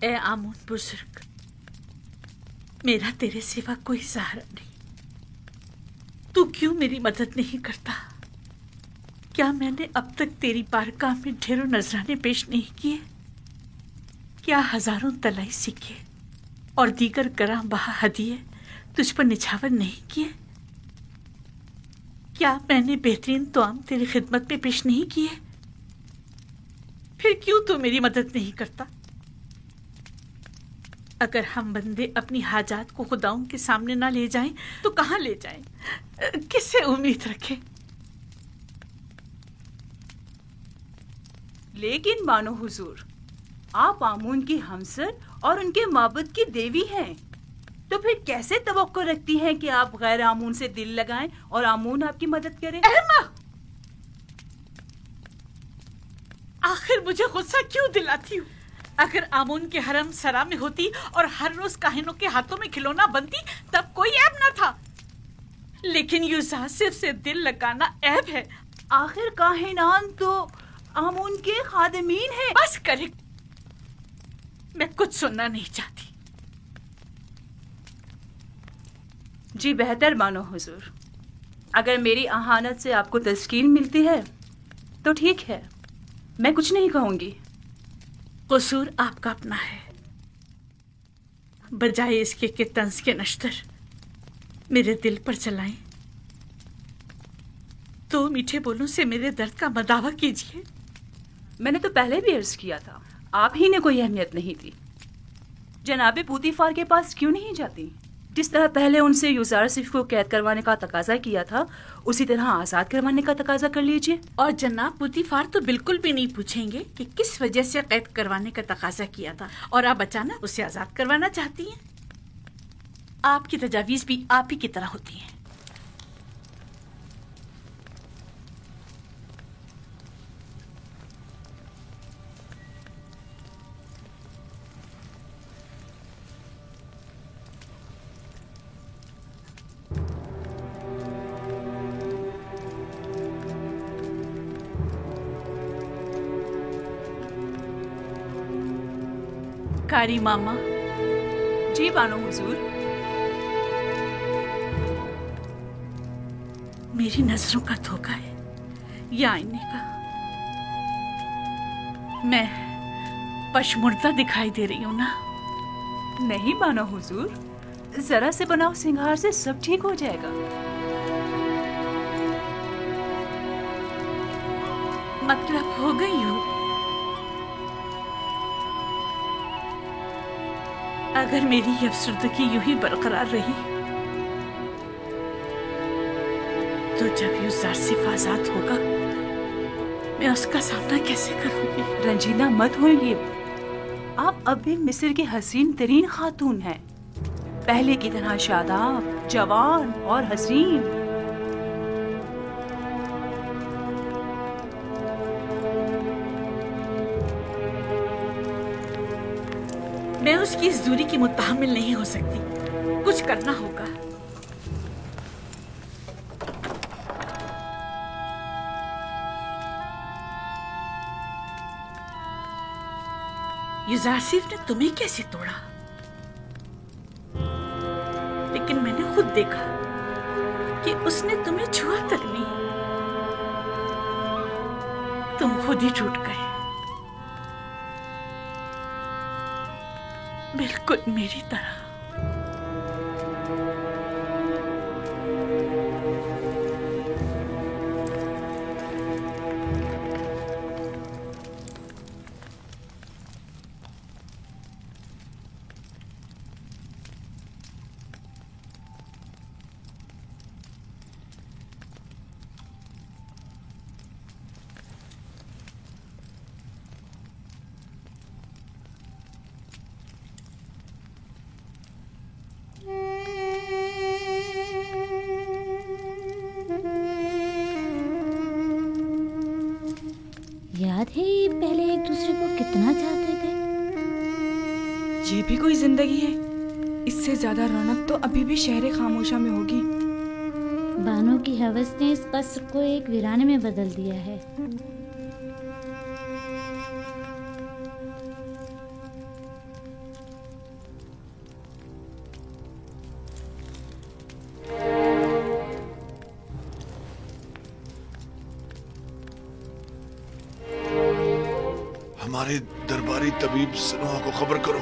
ए आमून बुजुर्ग, मेरा तेरे सिवा कोई सहारा नहीं। तू क्यों मेरी मदद नहीं करता? क्या मैंने अब तक तेरी बारगाह में ढेरों नजराने पेश नहीं किए? क्या हजारों तलाई सिक्के और दीगर गराम बहा हदिये तुझ पर निछावर नहीं किए? क्या मैंने बेहतरीन तोआम तेरी खिदमत में पेश नहीं किए? फिर क्यों तू मेरी मदद नहीं करता? अगर हम बंदे अपनी हाजात को खुदाओं के सामने ना ले जाएं तो कहां ले जाएं? किससे उम्मीद रखें? लेकिन मानो हुजूर, आप आमून की हमसर और उनके माबूद की देवी हैं, तो फिर कैसे तवक्को रखती हैं कि आप गैर आमून से दिल लगाएं और आमून आपकी मदद करे? आखिर मुझे गुस्सा क्यों दिलाती हूँ? अगर आमून के हरम सरा में होती और हर रोज काहिनों के हाथों में खिलौना बनती तब कोई ऐब न था, लेकिन यूजासिफ से दिल लगाना ऐब है। आखिर काहिनान तो आमून के खादिमीन हैं। बस करे, मैं कुछ सुनना नहीं चाहती। जी बेहतर मानो हुजूर, अगर मेरी अहानत से आपको तस्कीन मिलती है तो ठीक है, मैं कुछ नहीं कहूंगी। कसूर आपका अपना है। बजाय इसके कि तंज के नश्तर मेरे दिल पर चलाएं, तो मीठे बोलों से मेरे दर्द का मदावा कीजिए। मैंने तो पहले भी अर्ज किया था, आप ही ने कोई अहमियत नहीं दी। जनाबे पूतीफार के पास क्यों नहीं जाती? जिस तरह पहले उनसे यूजारसिफ को कैद करवाने का तकाजा किया था, उसी तरह आजाद करवाने का तकाजा कर लीजिए। और जनाब पूतीफार तो बिल्कुल भी नहीं पूछेंगे कि किस वजह से कैद करवाने का तकाजा किया था और आप अचानक उसे आजाद करवाना चाहती हैं। आपकी तजावीज भी आप ही की तरह होती हैं। कारी मामा। जी बानो हुजूर। मेरी नजरों का धोखा है या आईने का? मैं पशमुर्दा दिखाई दे रही हूँ ना? नहीं बानो हुजूर, जरा से बनाओ सिंगार से सब ठीक हो जाएगा। मतलब हो गई हूँ। अगर मेरी ये अफसरदगी यूं ही बरकरार रही तो जब यूजारसिफ आजाद होगा मैं उसका सामना कैसे करूंगी? रंजीदा मत होइए, आप अब भी मिस्र की हसीन तरीन खातून हैं, पहले की तरह शादाब, जवान और हसीन। मैं उसकी इस दूरी की मुतहम्मिल नहीं हो सकती। कुछ करना होगा। यूजारसिफ ने तुम्हें कैसे तोड़ा? लेकिन मैंने खुद देखा कि उसने तुम्हें छुआ तक नहीं। तुम खुद ही टूट गए, बिल्कुल मेरी तरह। याद है ये पहले एक दूसरे को कितना चाहते थे? ये भी कोई जिंदगी है? इससे ज्यादा रौनक तो अभी भी शहर खामोशा में होगी। बानो की हवस ने इस कसर को एक वीराने में बदल दिया है। हमारे दरबारी तबीब सनोहा को खबर करो।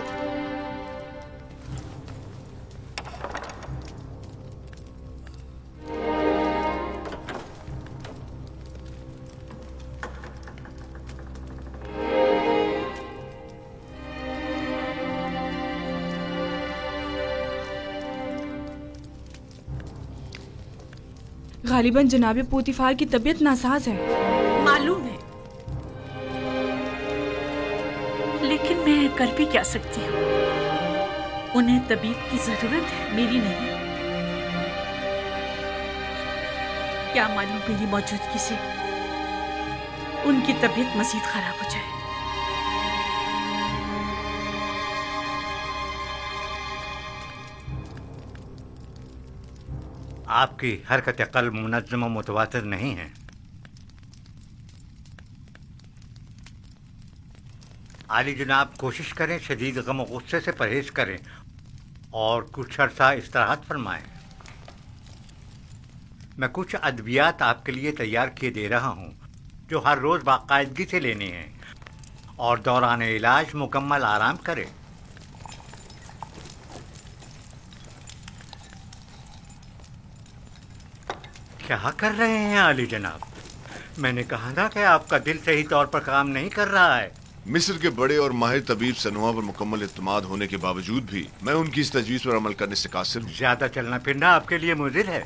गालिबन जनाबे पूतीफार की तबीयत नासाज है। मालूम है, लेकिन मैं कर भी क्या सकती हूँ? उन्हें तबीब की जरूरत है, मेरी नहीं। क्या मालूम मेरी मौजूदगी से उनकी तबीयत मजीद खराब हो जाए। आपकी हरकत क़ल्ब मुनज़्ज़म व मुतवातिर नहीं है। आली जनाब, कोशिश करें शदीद गम और गुस्से से परहेज करें और कुछ अर्सा इस्तिराहत फरमाएं। मैं कुछ अद्वियात आपके लिए तैयार किए दे रहा हूँ जो हर रोज़ बाकायदगी से लेने हैं और दौरान इलाज मुकम्मल आराम करें। क्या कर रहे हैं आली जनाब? मैंने कहा था कि आपका दिल सही तौर पर काम नहीं कर रहा है। मिस्र के बड़े और माहिर तबीब सनोहा पर मुकम्मल इत्मीनान होने के बावजूद भी मैं उनकी इस तजवीज़ पर अमल करने से कासिर हूँ। ज्यादा चलना फिरना आपके लिए मुज़िर है।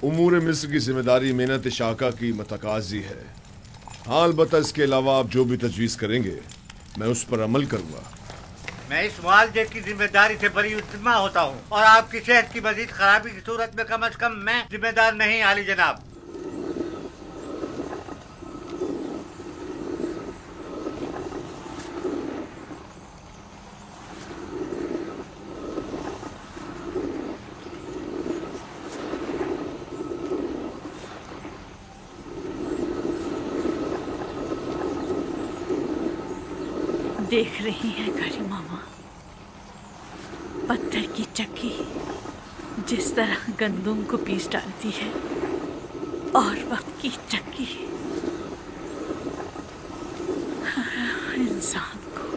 उमूर मिस्र की जिम्मेदारी मेहनत शाका की मतकाजी है। हाँ, अलबत्ता इसके अलावा आप जो भी तजवीज़ करेंगे मैं उस पर अमल करूँगा। मैं इस मुआवजे की जिम्मेदारी से बरी उतमा होता हूँ और आपकी सेहत की मजीद खराबी की सूरत में कम अज कम मैं जिम्मेदार नहीं आली जनाब। देख रही है करी मामा, पत्थर की चक्की जिस तरह गंदुम को पीस डालती है और वक्त की चक्की इंसान को।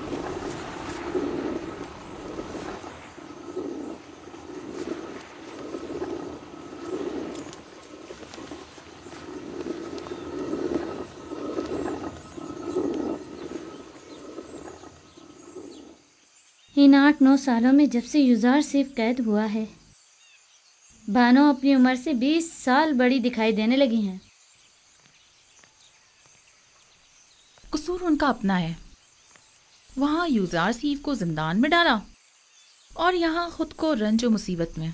इन 8-9 सालों में जब से युजार सिर्फ कैद हुआ है, बानो अपनी उम्र से 20 साल बड़ी दिखाई देने लगी हैं। कसूर उनका अपना है। वहाँ युजार सीफ को जिंदान में डाला और यहाँ खुद को रंज और मुसीबत में।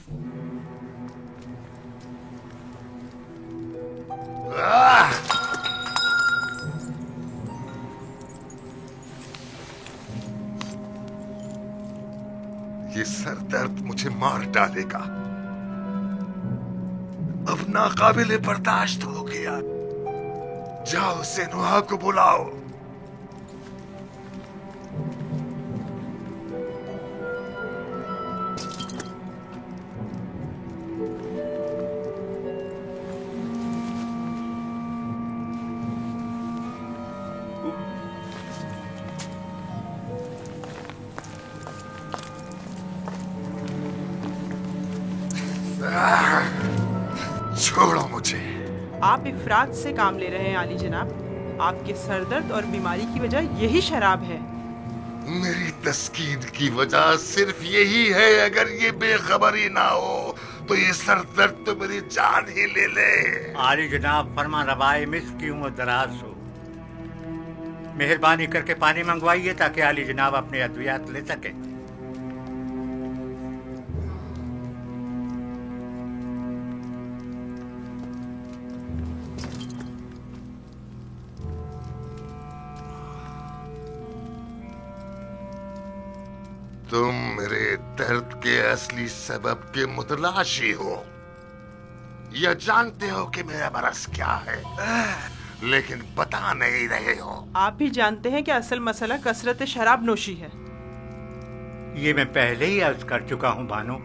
ये सर दर्द मुझे मार डालेगा। अब नाकाबिले बर्दाश्त हो गया। जाओ सनोहा को बुलाओ। छोड़ो मुझे। आप इफरात से काम ले रहे हैं आली जनाब। आपके सरदर्द और बीमारी की वजह यही शराब है। मेरी तस्कीन की वजह सिर्फ यही है। अगर ये बेखबरी ना हो तो ये सरदर्द तो मेरी जान ही ले ले। आली जनाब, फरमा रवाए मिस्र की उम्र दराज हो। मेहरबानी करके पानी मंगवाइए ताकि आली जनाब अपने अद्वियात ले सके। तुम मेरे दर्द के असली सबब के मुतलाशी हो या जानते हो कि मेरा मरज क्या है, लेकिन बता नहीं रहे हो। आप भी जानते हैं कि असल मसला कसरत शराब नोशी है। ये मैं पहले ही अर्ज कर चुका हूँ बानो,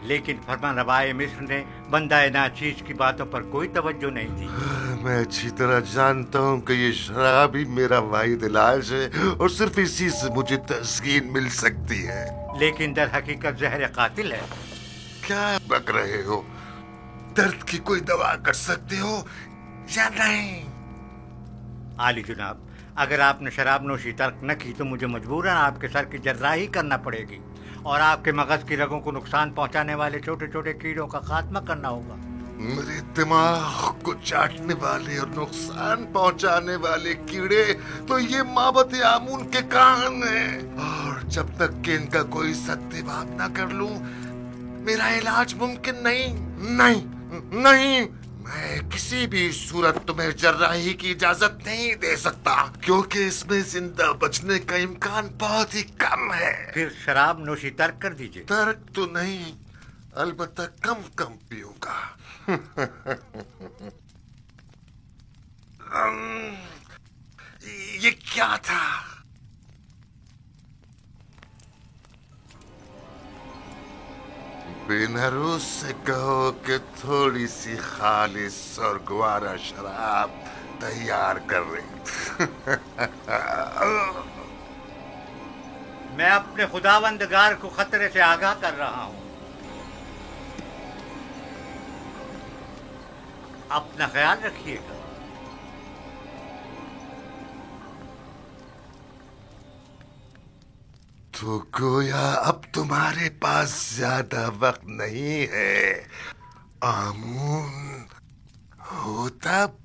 लेकिन फरमान रवाए मिस्र ने बंदा नाचीज की बातों पर कोई तवज्जो नहीं दी। मैं अच्छी तरह जानता हूँ कि ये शराब ही मेरा वाहिद इलाज है और सिर्फ इसी से मुझे तस्कीन मिल सकती है। लेकिन दर हकीकत जहर कातिल है। क्या बक रहे हो? दर्द की कोई दवा कर सकते हो या नहीं? आली जनाब, अगर आपने शराब नोशी तर्क न की तो मुझे मजबूरन आपके सर की जर्राही करना पड़ेगी और आपके मगज की रगों को नुकसान पहुंचाने वाले छोटे छोटे कीड़ों का खात्मा करना होगा। मेरे दिमाग को चाटने वाले और नुकसान पहुंचाने वाले कीड़े तो ये माबत आमून के कान हैं, और जब तक कि इनका कोई सत्याभाव न कर लूं मेरा इलाज मुमकिन नहीं। नहीं नहीं, मैं किसी भी सूरत तुम्हें जर्राही की इजाजत नहीं दे सकता, क्योंकि इसमें जिंदा बचने का इम्कान बहुत ही कम है। फिर शराब नोशी तर्क कर दीजिए। तर्क तो नहीं, अलबत्ता कम कम पीऊंगा। ये क्या था? बेनरूस से कहो कि थोड़ी सी खालिस और ग्वारा शराब तैयार कर रही। मैं अपने खुदावंदगार को खतरे से आगाह कर रहा हूँ। अपना ख्याल रखिएगा। तो गोया अब तुम्हारे पास ज्यादा वक्त नहीं है आमून। हो तब